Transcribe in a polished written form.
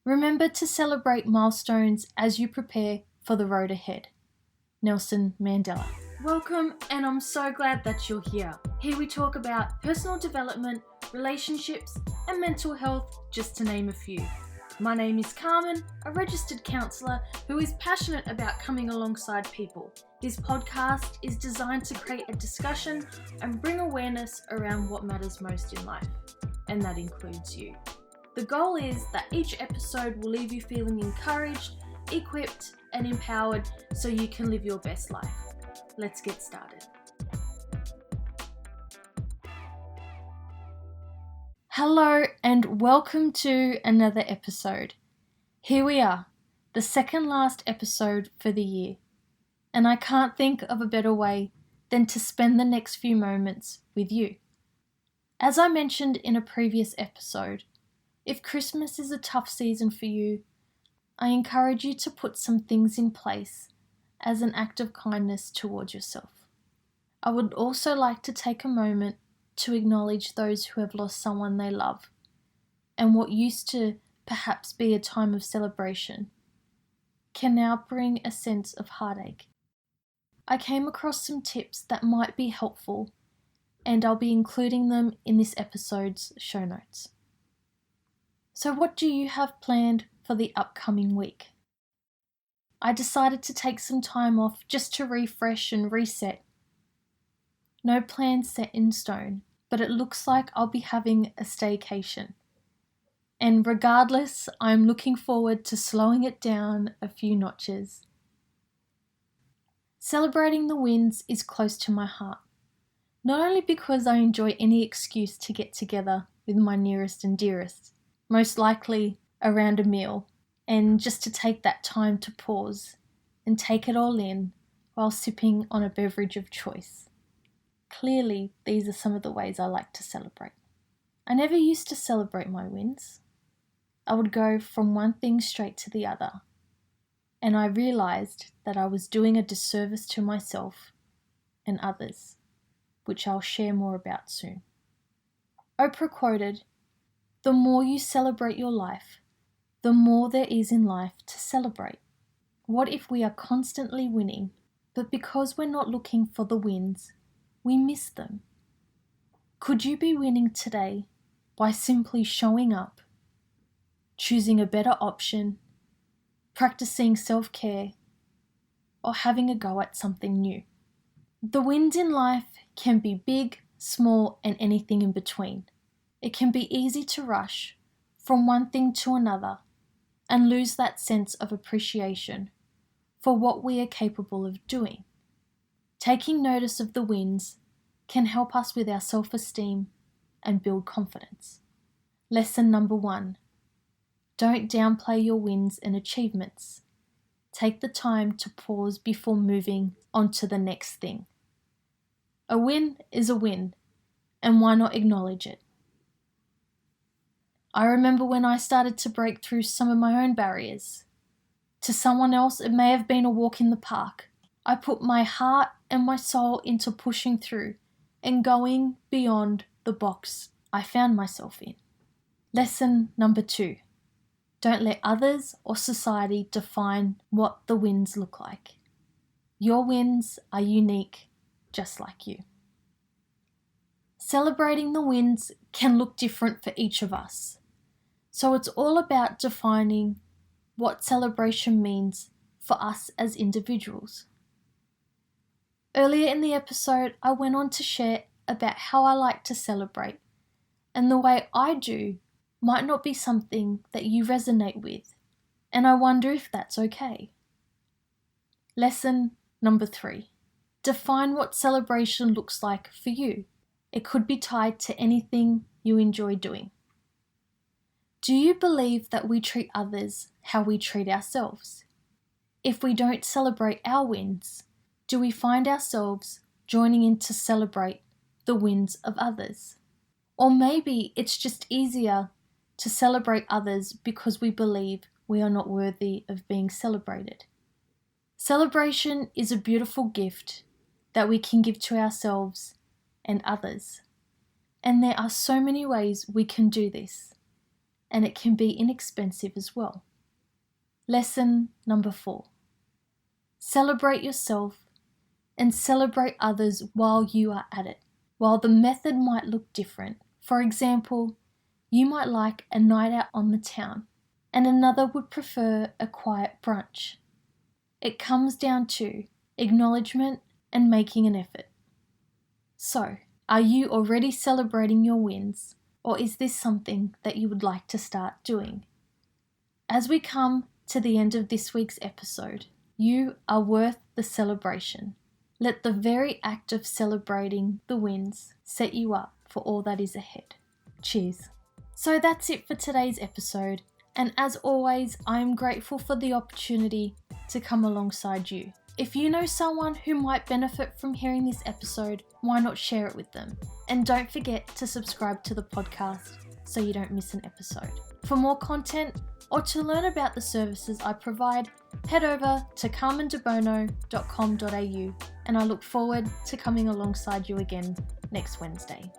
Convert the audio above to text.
Remember to celebrate milestones as you prepare for the road ahead. Nelson Mandela. Welcome, and I'm so glad that you're here. Here we talk about personal development, relationships, and mental health, just to name a few. My name is Carmen, a registered counsellor who is passionate about coming alongside people. This podcast is designed to create a discussion and bring awareness around what matters most in life, and that includes you. The goal is that each episode will leave you feeling encouraged, equipped, and empowered so you can live your best life. Let's get started. Hello and welcome to another episode. Here we are, the second last episode for the year, and I can't think of a better way than to spend the next few moments with you. As I mentioned in a previous episode, if Christmas is a tough season for you, I encourage you to put some things in place as an act of kindness towards yourself. I would also like to take a moment to acknowledge those who have lost someone they love, and what used to perhaps be a time of celebration can now bring a sense of heartache. I came across some tips that might be helpful, and I'll be including them in this episode's show notes. So what do you have planned for the upcoming week? I decided to take some time off just to refresh and reset. No plans set in stone, but it looks like I'll be having a staycation. And regardless, I'm looking forward to slowing it down a few notches. Celebrating the wins is close to my heart, not only because I enjoy any excuse to get together with my nearest and dearest, most likely around a meal, and just to take that time to pause and take it all in while sipping on a beverage of choice. Clearly, these are some of the ways I like to celebrate. I never used to celebrate my wins. I would go from one thing straight to the other, and I realised that I was doing a disservice to myself and others, which I'll share more about soon. Oprah quoted, "The more you celebrate your life, the more there is in life to celebrate." What if we are constantly winning, but because we're not looking for the wins, we miss them? Could you be winning today by simply showing up, choosing a better option, practicing self-care, or having a go at something new? The wins in life can be big, small, and anything in between. It can be easy to rush from one thing to another and lose that sense of appreciation for what we are capable of doing. Taking notice of the wins can help us with our self-esteem and build confidence. Lesson number 1, don't downplay your wins and achievements. Take the time to pause before moving on to the next thing. A win is a win, and why not acknowledge it? I remember when I started to break through some of my own barriers. To someone else, it may have been a walk in the park. I put my heart and my soul into pushing through and going beyond the box I found myself in. Lesson number 2, don't let others or society define what the wins look like. Your wins are unique, just like you. Celebrating the wins can look different for each of us. So it's all about defining what celebration means for us as individuals. Earlier in the episode, I went on to share about how I like to celebrate, and the way I do might not be something that you resonate with, and I wonder if that's okay. Lesson number 3, define what celebration looks like for you. It could be tied to anything you enjoy doing. Do you believe that we treat others how we treat ourselves? If we don't celebrate our wins, do we find ourselves joining in to celebrate the wins of others? Or maybe it's just easier to celebrate others because we believe we are not worthy of being celebrated. Celebration is a beautiful gift that we can give to ourselves and others. And there are so many ways we can do this. and it can be inexpensive as well. Lesson number 4. Celebrate yourself and celebrate others while you are at it. While the method might look different, for example, you might like a night out on the town and another would prefer a quiet brunch. It comes down to acknowledgement and making an effort. So, are you already celebrating your wins, or is this something that you would like to start doing? As we come to the end of this week's episode, you are worth the celebration. Let the very act of celebrating the wins set you up for all that is ahead. Cheers. So that's it for today's episode, and as always, I am grateful for the opportunity to come alongside you. If you know someone who might benefit from hearing this episode, why not share it with them? And don't forget to subscribe to the podcast so you don't miss an episode. For more content or to learn about the services I provide, head over to carmendebono.com.au, and I look forward to coming alongside you again next Wednesday.